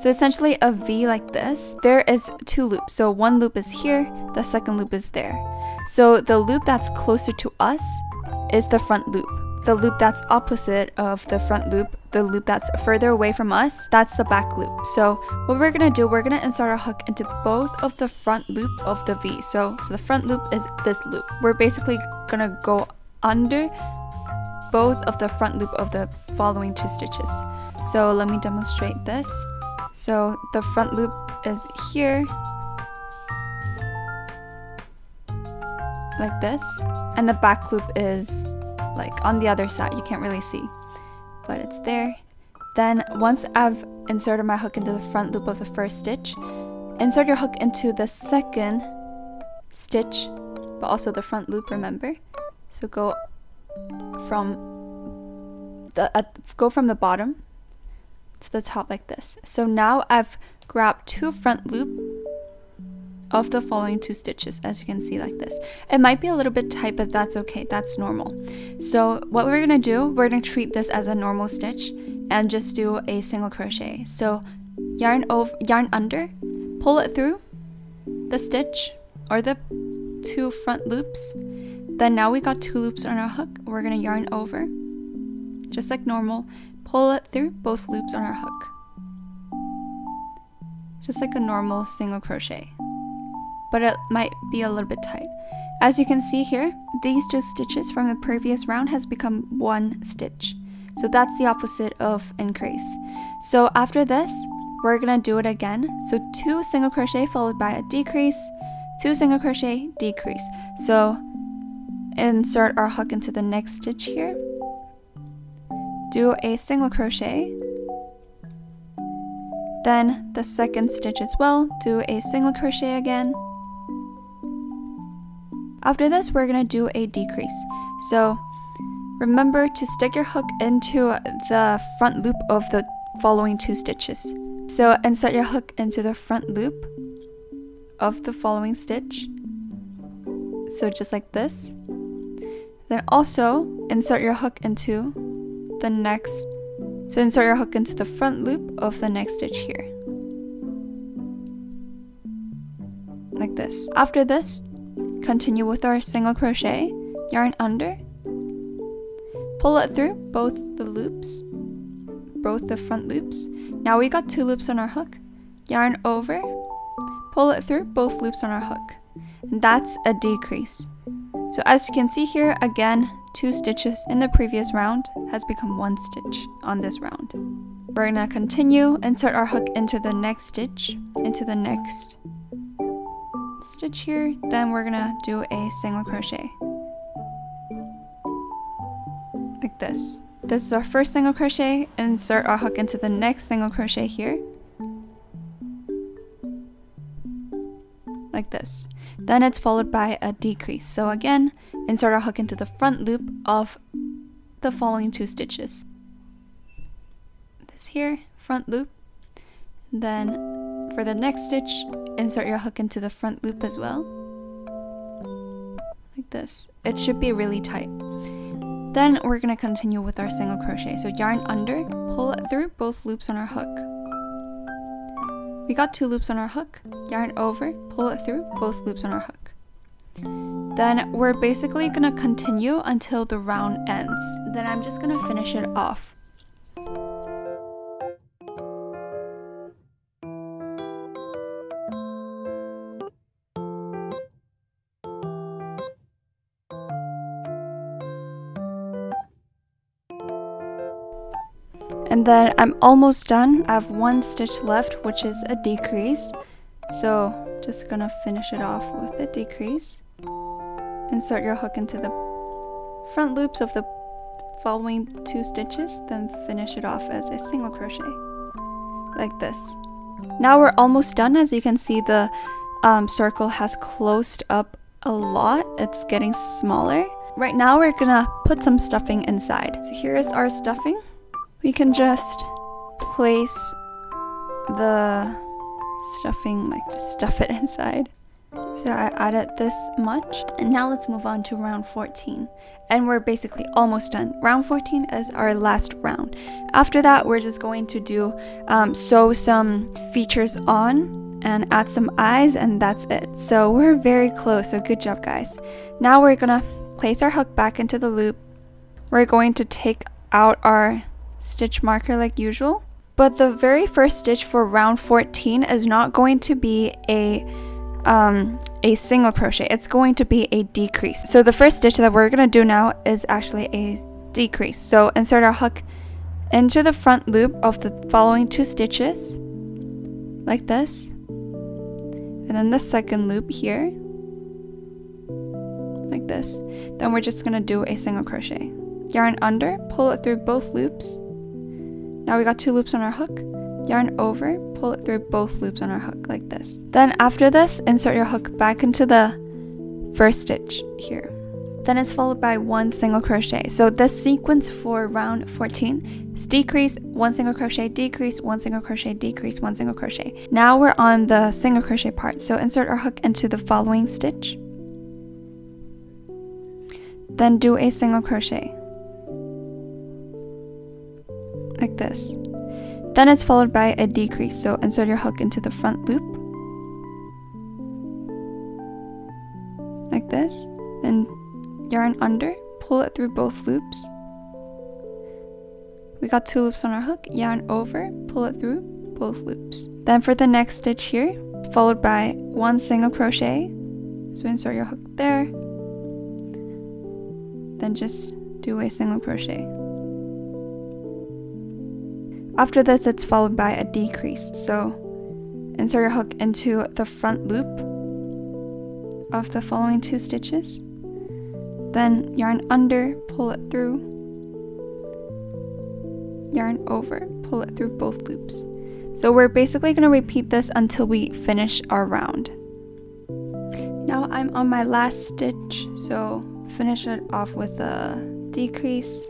So essentially a V like this. There is 2 loops. So one loop is here, the second loop is there. So the loop that's closer to us is the front loop. the loop that's opposite of the front loop, the loop that's further away from us, that's the back loop. So what we're gonna do, we're gonna insert our hook into both of the front loop of the V. So the front loop is this loop. We're basically gonna go under both of the front loop of the following 2 stitches. So let me demonstrate this. So the front loop is here, like this, and the back loop is like on the other side. You can't really see, but it's there. Then once I've inserted my hook into the front loop of the first stitch, insert your hook into the second stitch, but also the front loop, remember. So go from the bottom to the top like this. So now I've grabbed 2 front loop of the following 2 stitches, as you can see, like this. It might be a little bit tight, but that's okay, that's normal. So what we're gonna do, we're gonna treat this as a normal stitch and just do a single crochet. So yarn under, pull it through the stitch or the 2 front loops. Then now we got 2 loops on our hook. We're gonna yarn over, just like normal, pull it through both loops on our hook, just like a normal single crochet, but it might be a little bit tight. As you can see here, these 2 stitches from the previous round has become 1 stitch. So that's the opposite of increase. So after this, we're gonna do it again. So 2 single crochet followed by a decrease, 2 single crochet, decrease. So insert our hook into the next stitch here, do a single crochet, then the second stitch as well, do a single crochet again. After this, we're gonna do a decrease. So remember to stick your hook into the front loop of the following 2 stitches. So insert your hook into the front loop of the following stitch, so just like this. Then also insert your hook into the next, so insert your hook into the front loop of the next stitch here, like this. After this, continue with our single crochet, yarn under, pull it through both the loops, both the front loops. Now we got 2 loops on our hook, yarn over, pull it through both loops on our hook, and that's a decrease. So as you can see here, again, 2 stitches in the previous round has become 1 stitch on this round. We're gonna continue, insert our hook into the next stitch, into the next stitch here, then we're gonna do a single crochet, like this. This is our first single crochet, insert our hook into the next single crochet here, like this. Then it's followed by a decrease. So again, insert our hook into the front loop of the following 2 stitches. This here, front loop. Then for the next stitch, insert your hook into the front loop as well, like this. It should be really tight. Then we're gonna continue with our single crochet. So yarn under, pull it through both loops on our hook. We got 2 loops on our hook, yarn over, pull it through both loops on our hook. Then we're basically gonna continue until the round ends. Then I'm just gonna finish it off. And then I'm almost done. I have 1 stitch left, which is a decrease. So just gonna finish it off with a decrease. Insert your hook into the front loops of the following 2 stitches, then finish it off as a single crochet, like this. Now we're almost done. As you can see, the circle has closed up a lot. It's getting smaller. Right now we're gonna put some stuffing inside. So here is our stuffing. We can just place the stuffing, like just stuff it inside. So I added this much, and now let's move on to round 14. And we're basically almost done. Round 14 is our last round. After that, we're just going to do sew some features on and add some eyes, and that's it. So we're very close, so good job guys. Now we're gonna place our hook back into the loop, we're going to take out our stitch marker like usual. But the very first stitch for round 14 is not going to be a single crochet. It's going to be a decrease. So the first stitch that we're going to do now is actually a decrease. So insert our hook into the front loop of the following 2 stitches like this, and then the second loop here like this. Then we're just going to do a single crochet. Yarn under, pull it through both loops. Now we got 2 loops on our hook. Yarn over, pull it through both loops on our hook like this. Then after this, insert your hook back into the first stitch here. Then it's followed by 1 single crochet. So this sequence for round 14 is decrease, 1 single crochet, decrease, 1 single crochet, decrease, 1 single crochet. Now we're on the single crochet part. So insert our hook into the following stitch. Then do a single crochet like this. Then it's followed by a decrease, so insert your hook into the front loop like this, then yarn under, pull it through both loops. We got 2 loops on our hook, yarn over, pull it through both loops. Then for the next stitch here, followed by 1 single crochet, so insert your hook there, then just do a single crochet. After this, it's followed by a decrease. So insert your hook into the front loop of the following 2 stitches. Then yarn under, pull it through. Yarn over, pull it through both loops. So we're basically going to repeat this until we finish our round. Now I'm on my last stitch, so finish it off with a decrease.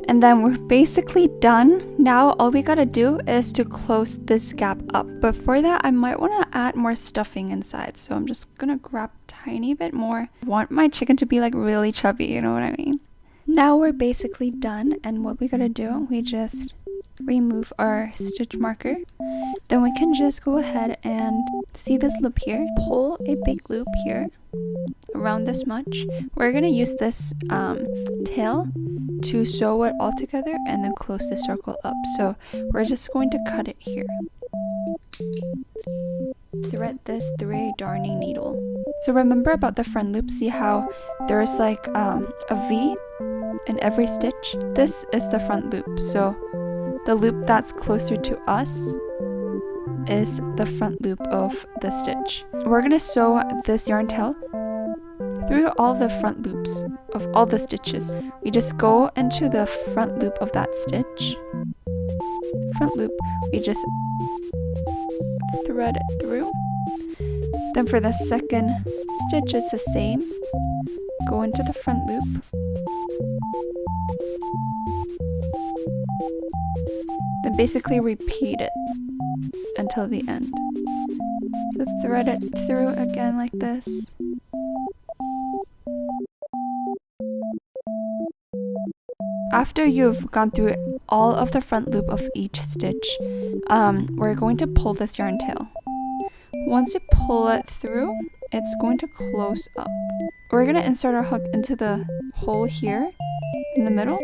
And then we're basically done. Now all we gotta do is to close this gap up. But for that, I might want to add more stuffing inside. So I'm just gonna grab a tiny bit more. I want my chicken to be like really chubby, you know what I mean? Now we're basically done, and what we gotta do, we just remove our stitch marker. Then we can just go ahead and see this loop here, pull a big loop here around this much. We're gonna use this tail to sew it all together and then close the circle up. So we're just going to cut it here. Thread this through a darning needle. So remember about the front loop, see how there's like a V in every stitch? This is the front loop. So the loop that's closer to us is the front loop of the stitch. We're gonna sew this yarn tail through all the front loops of all the stitches. We just go into the front loop of that stitch. Front loop, we just thread it through. Then for the second stitch, it's the same. Go into the front loop. Then basically repeat it until the end. So thread it through again like this. After you've gone through all of the front loop of each stitch, we're going to pull this yarn tail. Once you pull it through, it's going to close up. We're going to insert our hook into the hole here in the middle.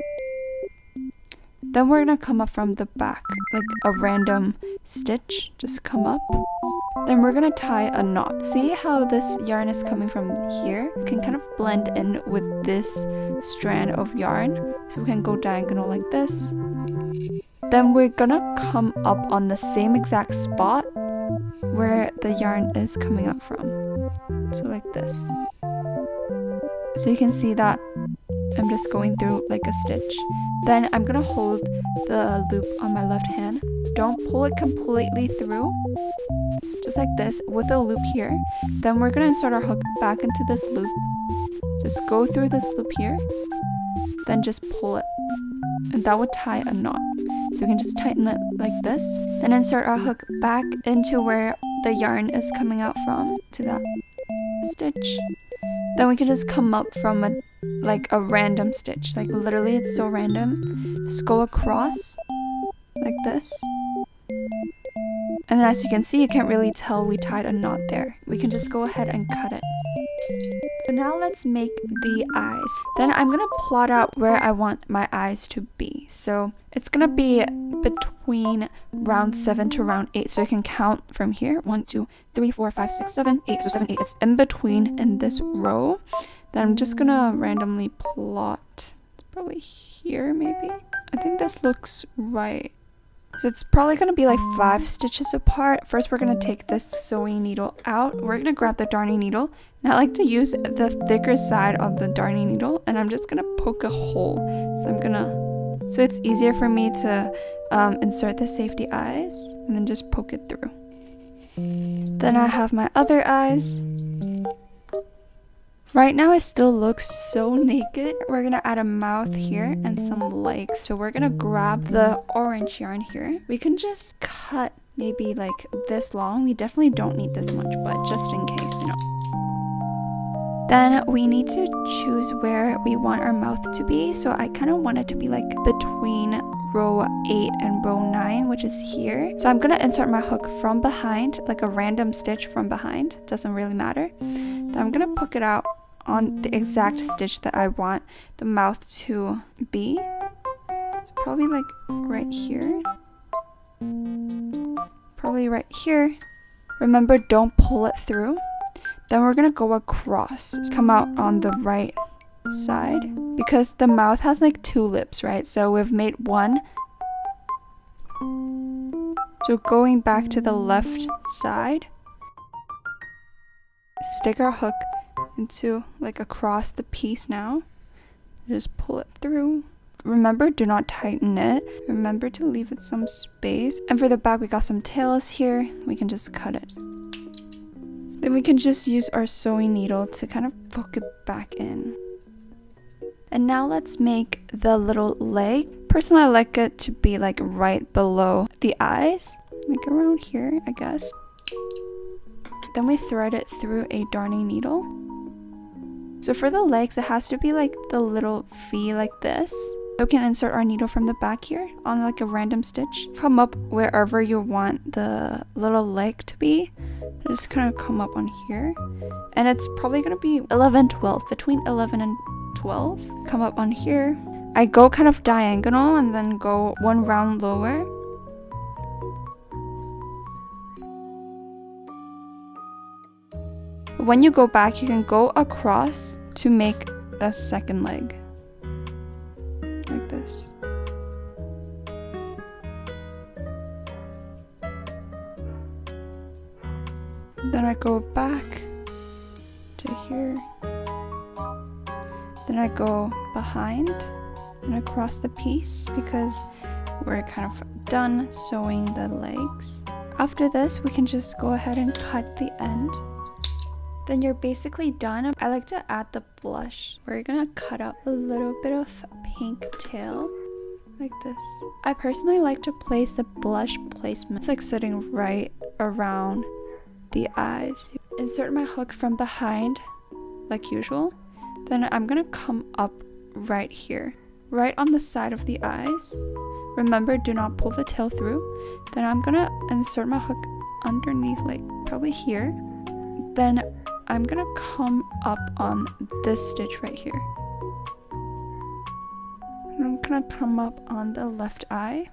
Then we're going to come up from the back, like a random stitch, just come up. Then we're going to tie a knot. See how this yarn is coming from here? You can kind of blend in with this strand of yarn. So we can go diagonal like this. Then we're gonna come up on the same exact spot where the yarn is coming up from. So like this. So you can see that I'm just going through like a stitch. Then I'm gonna hold the loop on my left hand. Don't pull it completely through. Just like this with a loop here. Then we're gonna insert our hook back into this loop. Just go through this loop here. Then just pull it. And that would tie a knot. So we can just tighten it like this. Then insert our hook back into where the yarn is coming out from to that stitch. Then we can just come up from a random stitch. Like literally it's so random. Just go across like this. And then as you can see, you can't really tell we tied a knot there. We can just go ahead and cut it. So now let's make the eyes. Then I'm gonna plot out where I want my eyes to be. So it's gonna be between round 7 to round 8. So you can count from here. 1, 2, 3, 4, 5, 6, 7, 8. So 7, 8. It's in between in this row. Then I'm just gonna randomly plot. It's probably here, maybe. I think this looks right. So it's probably going to be like 5 stitches apart. First, we're going to take this sewing needle out. We're going to grab the darning needle. And I like to use the thicker side of the darning needle. And I'm just going to poke a hole. So it's easier for me to insert the safety eyes. And then just poke it through. Then I have my other eyes. Right now it still looks so naked. We're gonna add a mouth here and some legs. So we're gonna grab the orange yarn here. We can just cut maybe like this long. We definitely don't need this much, but just in case, you know. Then we need to choose where we want our mouth to be. So I kind of want it to be like between row 8 and row 9, which is here. So I'm gonna insert my hook from behind, like a random stitch from behind. Doesn't really matter. Then I'm gonna poke it out on the exact stitch that I want the mouth to be. So probably like right here. Probably right here. Remember, don't pull it through. Then we're gonna go across. Come out on the right side. Because the mouth has like 2 lips, right? So we've made 1. So going back to the left side. Stick our hook into like across the piece now. Just pull it through. Remember, do not tighten it. Remember to leave it some space. And for the back, we got some tails here. We can just cut it. Then we can just use our sewing needle to kind of poke it back in. And now let's make the little leg. Personally, I like it to be like right below the eyes. Like around here, I guess. Then we thread it through a darning needle. So for the legs, it has to be like the little V like this. So we can insert our needle from the back here on like a random stitch. Come up wherever you want the little leg to be. Just kind of come up on here. And it's probably going to be 11, 12. Between 11 and 12. Come up on here. I go kind of diagonal and then go 1 round lower. When you go back, you can go across to make a second leg. Like this. Then I go back to here. Then I go behind and across the piece because we're kind of done sewing the legs. After this, we can just go ahead and cut the end. Then you're basically done. I like to add the blush. We're gonna cut out a little bit of pink tail like this. I personally like to place the blush placement. It's like sitting right around the eyes. Insert my hook from behind like usual. Then I'm gonna come up right here, right on the side of the eyes. Remember, do not pull the tail through. Then I'm gonna insert my hook underneath, like probably here. Then I'm gonna come up on this stitch right here. And I'm gonna come up on the left eye.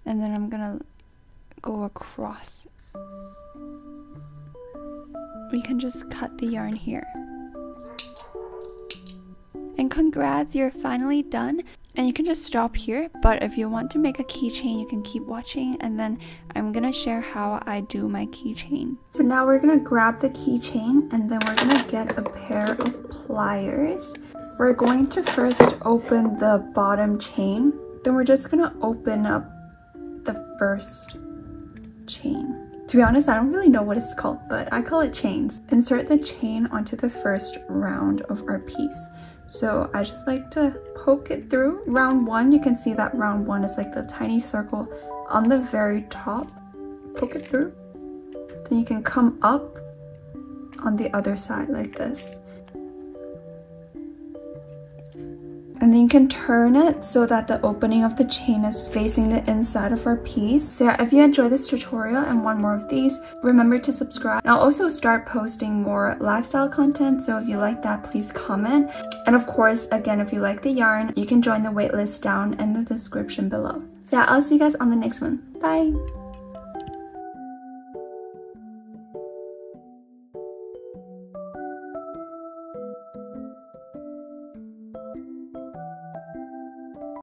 And then I'm gonna go across. We can just cut the yarn here. And congrats, you're finally done. And you can just stop here, but if you want to make a keychain, you can keep watching, and then I'm gonna share how I do my keychain. So now we're gonna grab the keychain, and then we're gonna get a pair of pliers. We're going to first open the bottom chain, then we're just gonna open up the first chain. To be honest, I don't really know what it's called, but I call it chains. Insert the chain onto the first round of our piece. So I just like to poke it through. Round 1, you can see that round 1 is like the tiny circle on the very top. Poke it through. Then you can come up on the other side like this. And then you can turn it so that the opening of the chain is facing the inside of our piece. So yeah, if you enjoyed this tutorial and want more of these, remember to subscribe. And I'll also start posting more lifestyle content, so if you like that, please comment. And of course, again, if you like the yarn, you can join the waitlist down in the description below. So yeah, I'll see you guys on the next one. Bye!